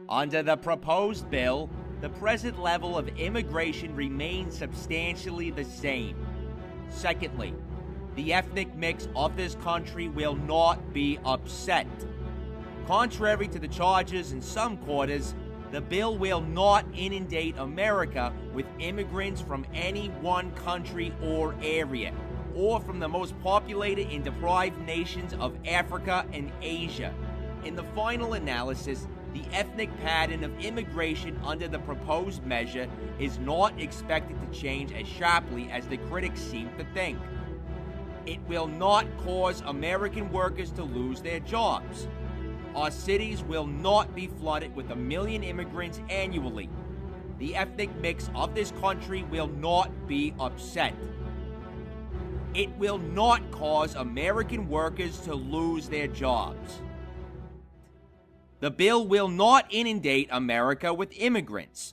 Under the proposed bill, the present level of immigration remains substantially the same. Secondly, the ethnic mix of this country will not be upset. Contrary to the charges in some quarters, the bill will not inundate America with immigrants from any one country or area, or from the most populated and deprived nations of Africa and Asia. In the final analysis, the ethnic pattern of immigration under the proposed measure is not expected to change as sharply as the critics seem to think. It will not cause American workers to lose their jobs. Our cities will not be flooded with 1 million immigrants annually. The ethnic mix of this country will not be upset. It will not cause American workers to lose their jobs. The bill will not inundate America with immigrants.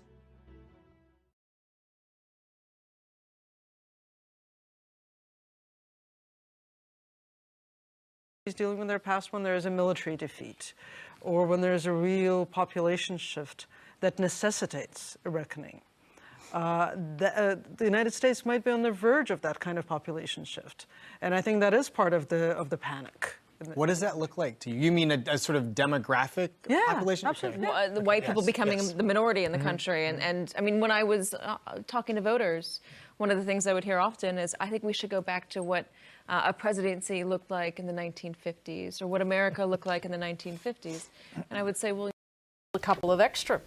Dealing with their past when there is a military defeat or when there is a real population shift that necessitates a reckoning. The United States might be on the verge of that kind of population shift. And I think that is part of the panic. What does that look like to you? You mean a sort of demographic population? Absolutely. Well, the white people becoming the minority in the country. And I mean, when I was talking to voters, one of the things I would hear often is, I think we should go back to what a presidency looked like in the 1950s, or what America looked like in the 1950s. And I would say, well, a couple of extra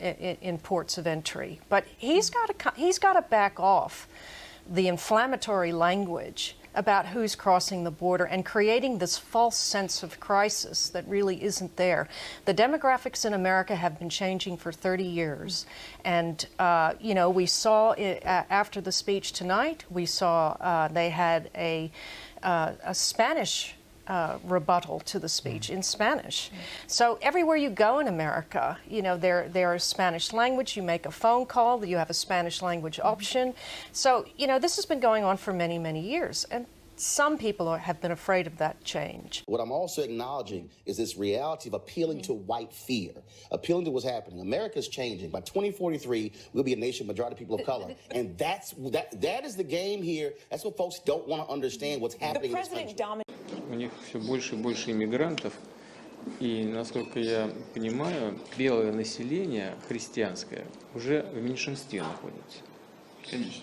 in ports of entry, but he's got to back off the inflammatory language about who's crossing the border and creating this false sense of crisis that really isn't there. The demographics in America have been changing for 30 years. And, you know, we saw after the speech tonight, we saw they had a Spanish rebuttal to the speech in Spanish. So everywhere you go in America, you know, there is Spanish language. You make a phone call, you have a Spanish language option. So, you know, this has been going on for many, many years. And some people have been afraid of that change. What I'm also acknowledging is this reality of appealing to white fear, appealing to what's happening. America's changing. By 2043, we'll be a nation majority of people of color. And that is the game here. That's what folks don't want to understand what's happening in this country. У них все больше и больше иммигрантов, и, насколько я понимаю, белое население христианское уже в меньшинстве находится. Конечно.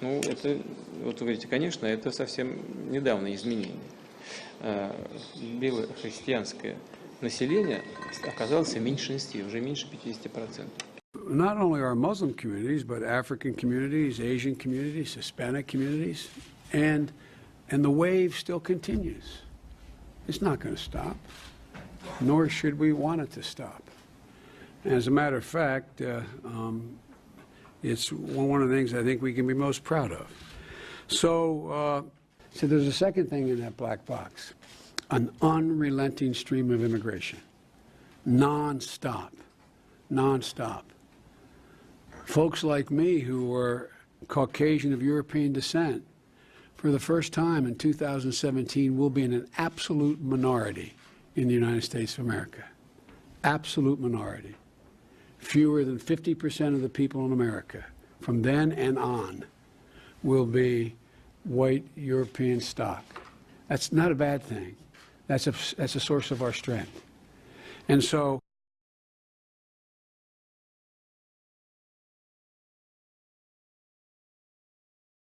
Ну, это, вот вы говорите, конечно, это совсем недавнее изменение. Белое христианское население оказалось в меньшинстве, уже меньше 50%. Not only our Muslim communities, but African communities, Asian communities, Hispanic communities, and the wave still continues. It's not going to stop, nor should we want it to stop. As a matter of fact, it's one of the things I think we can be most proud of. So there's a second thing in that black box, an unrelenting stream of immigration, non-stop, non-stop. Folks like me who are Caucasian of European descent, for the first time in 2017, will be in an absolute minority in the United States of America. Absolute minority. Fewer than 50% of the people in America from then and on will be white European stock. That's not a bad thing. That's a source of our strength. And so